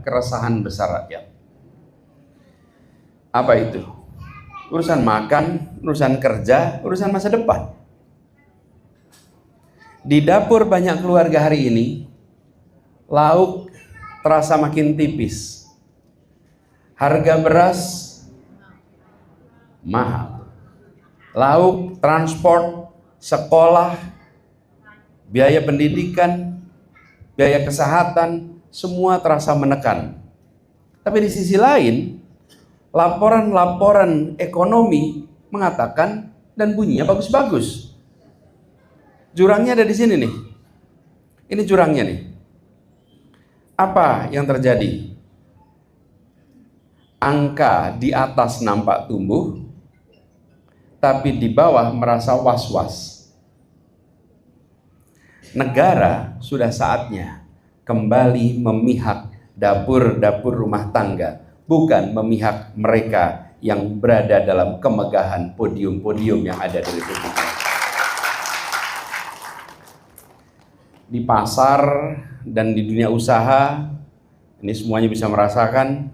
keresahan besar rakyat. Apa itu? Urusan makan, urusan kerja, urusan masa depan. Di dapur banyak keluarga hari ini, lauk terasa makin tipis. Harga beras mahal. Lauk, transport, sekolah, biaya pendidikan, biaya kesehatan, semua terasa menekan. Tapi di sisi lain, laporan-laporan ekonomi mengatakan dan bunyinya bagus-bagus. Jurangnya ada di sini nih. Ini jurangnya nih. Apa yang terjadi? Angka di atas nampak tumbuh, tapi di bawah merasa was-was. Negara sudah saatnya kembali memihak dapur-dapur rumah tangga, bukan memihak mereka yang berada dalam kemegahan podium-podium yang ada di Republik. Di pasar dan di dunia usaha, ini semuanya bisa merasakan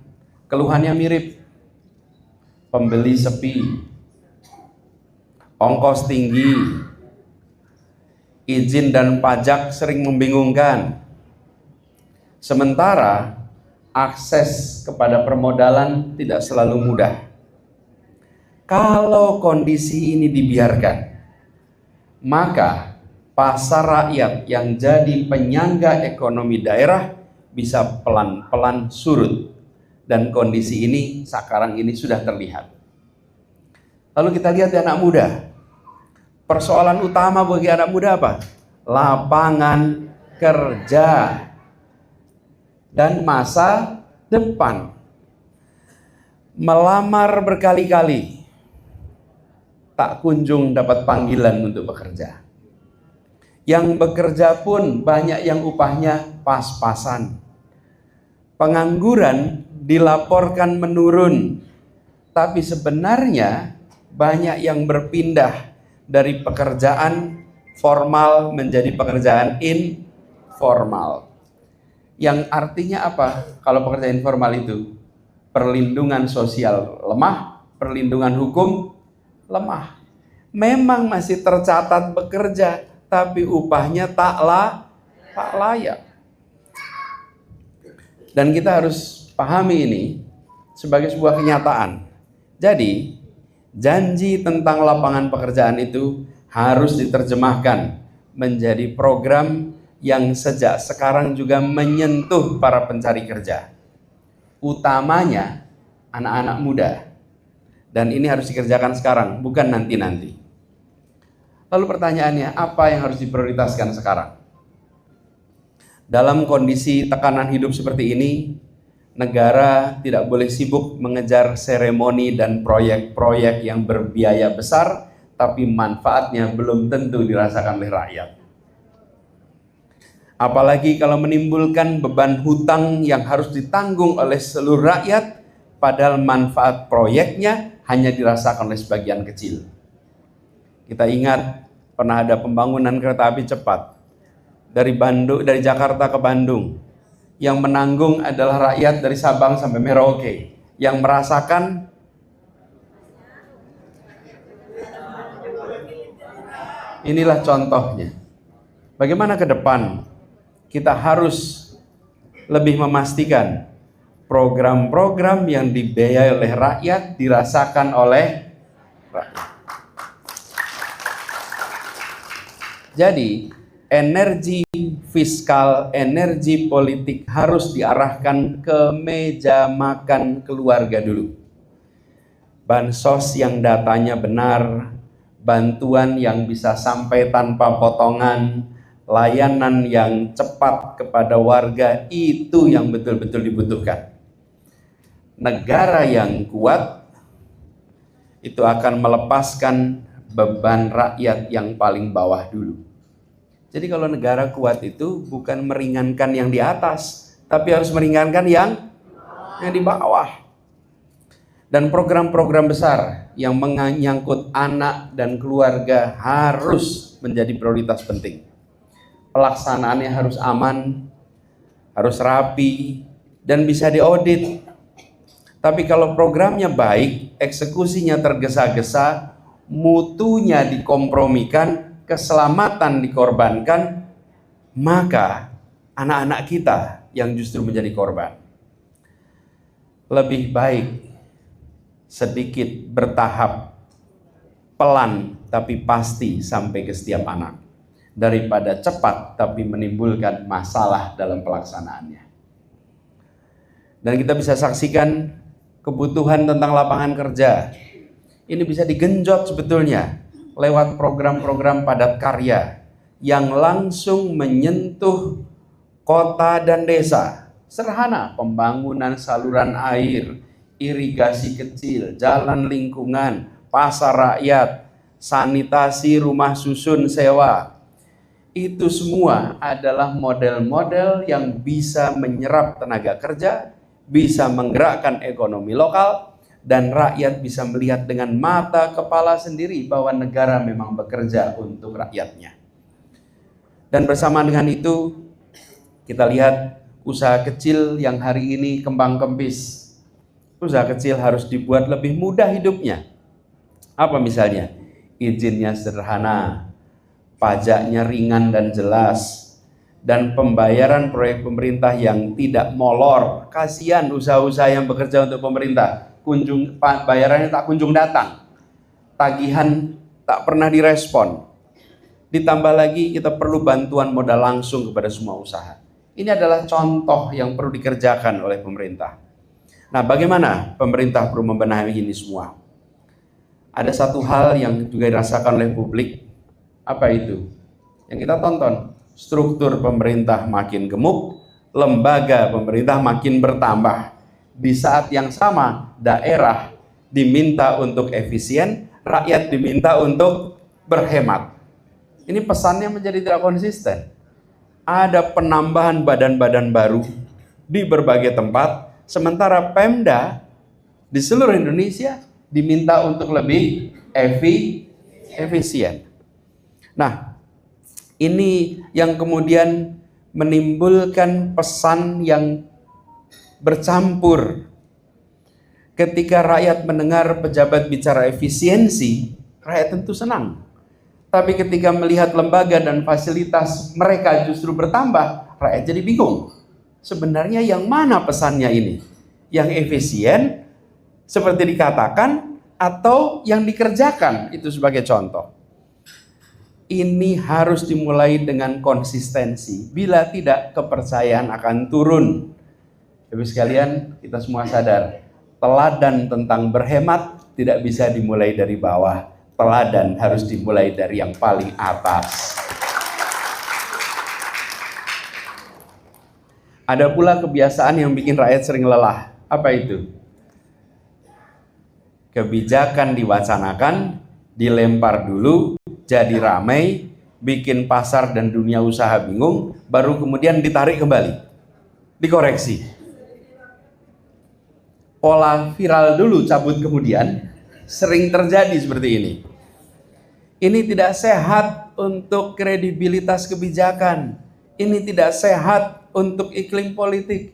keluhannya mirip. Pembeli sepi, ongkos tinggi, izin dan pajak sering membingungkan. Sementara akses kepada permodalan tidak selalu mudah. Kalau kondisi ini dibiarkan, maka pasar rakyat yang jadi penyangga ekonomi daerah bisa pelan-pelan surut. Dan kondisi ini sekarang ini sudah terlihat. Lalu kita lihat di anak muda. Persoalan utama bagi anak muda apa? Lapangan kerja dan masa depan. Melamar berkali-kali, tak kunjung dapat panggilan untuk bekerja. Yang bekerja pun banyak yang upahnya pas-pasan. Pengangguran dilaporkan menurun, tapi sebenarnya banyak yang berpindah dari pekerjaan formal menjadi pekerjaan informal. Yang artinya apa? Kalau pekerjaan informal itu perlindungan sosial lemah, perlindungan hukum lemah. Memang masih tercatat bekerja, tapi upahnya tak layak. Dan kita harus pahami ini sebagai sebuah kenyataan. Jadi, janji tentang lapangan pekerjaan itu harus diterjemahkan menjadi program yang sejak sekarang juga menyentuh para pencari kerja. Utamanya anak-anak muda. Dan ini harus dikerjakan sekarang, bukan nanti-nanti. Lalu pertanyaannya, apa yang harus diprioritaskan sekarang? Dalam kondisi tekanan hidup seperti ini, negara tidak boleh sibuk mengejar seremoni dan proyek-proyek yang berbiaya besar, tapi manfaatnya belum tentu dirasakan oleh rakyat. Apalagi kalau menimbulkan beban hutang yang harus ditanggung oleh seluruh rakyat, padahal manfaat proyeknya hanya dirasakan oleh sebagian kecil. Kita ingat pernah ada pembangunan kereta api cepat dari Jakarta ke Bandung. Yang menanggung adalah rakyat dari Sabang sampai Merauke. Yang merasakan inilah contohnya. Bagaimana ke depan kita harus lebih memastikan program-program yang dibiayai oleh rakyat dirasakan oleh rakyat. Jadi energi fiskal, energi politik harus diarahkan ke meja makan keluarga dulu. Bansos yang datanya benar, bantuan yang bisa sampai tanpa potongan, layanan yang cepat kepada warga, itu yang betul-betul dibutuhkan. Negara yang kuat itu akan melepaskan beban rakyat yang paling bawah dulu. Jadi kalau negara kuat itu bukan meringankan yang di atas, tapi harus meringankan yang di bawah. Dan program-program besar yang menyangkut anak dan keluarga harus menjadi prioritas penting. Pelaksanaannya harus aman, harus rapi, dan bisa diaudit. Tapi kalau programnya baik, eksekusinya tergesa-gesa, mutunya dikompromikan, keselamatan dikorbankan, maka anak-anak kita yang justru menjadi korban. Lebih baik sedikit, bertahap, pelan tapi pasti sampai ke setiap anak, daripada cepat tapi menimbulkan masalah dalam pelaksanaannya. Dan kita bisa saksikan kebutuhan tentang lapangan kerja ini bisa digenjot sebetulnya lewat program-program padat karya yang langsung menyentuh kota dan desa. Sederhana, pembangunan saluran air, irigasi kecil, jalan lingkungan, pasar rakyat, sanitasi rumah susun sewa. Itu semua adalah model-model yang bisa menyerap tenaga kerja, bisa menggerakkan ekonomi lokal, dan rakyat bisa melihat dengan mata kepala sendiri bahwa negara memang bekerja untuk rakyatnya. Dan bersama dengan itu, kita lihat usaha kecil yang hari ini kembang kempis. Usaha kecil harus dibuat lebih mudah hidupnya. Apa misalnya? Izinnya sederhana, pajaknya ringan dan jelas, dan pembayaran proyek pemerintah yang tidak molor. Kasihan usaha-usaha yang bekerja untuk pemerintah, bayarannya tak kunjung datang, tagihan tak pernah direspon. Ditambah lagi kita perlu bantuan modal langsung kepada semua usaha. Ini adalah contoh yang perlu dikerjakan oleh pemerintah. Nah, bagaimana pemerintah perlu membenahi ini semua? Ada satu hal yang juga dirasakan oleh publik. Apa itu? Yang kita tonton, struktur pemerintah makin gemuk, lembaga pemerintah makin bertambah. Di saat yang sama, daerah diminta untuk efisien, rakyat diminta untuk berhemat. Ini pesannya menjadi tidak konsisten. Ada penambahan badan-badan baru di berbagai tempat, sementara Pemda di seluruh Indonesia diminta untuk lebih efisien. Nah, ini yang kemudian menimbulkan pesan yang bercampur. Ketika rakyat mendengar pejabat bicara efisiensi, rakyat tentu senang. Tapi ketika melihat lembaga dan fasilitas mereka justru bertambah, rakyat jadi bingung. Sebenarnya yang mana pesannya ini? Yang efisien seperti dikatakan atau yang dikerjakan? Itu sebagai contoh. Ini harus dimulai dengan konsistensi. Bila tidak, kepercayaan akan turun. Ibu sekalian, kita semua sadar, teladan tentang berhemat tidak bisa dimulai dari bawah. Teladan harus dimulai dari yang paling atas. Ada pula kebiasaan yang bikin rakyat sering lelah. Apa itu? Kebijakan diwacanakan, dilempar dulu, jadi ramai, bikin pasar dan dunia usaha bingung, baru kemudian ditarik kembali, dikoreksi. Pola viral dulu, cabut kemudian, sering terjadi seperti ini. Ini tidak sehat untuk kredibilitas kebijakan. Ini tidak sehat untuk iklim politik.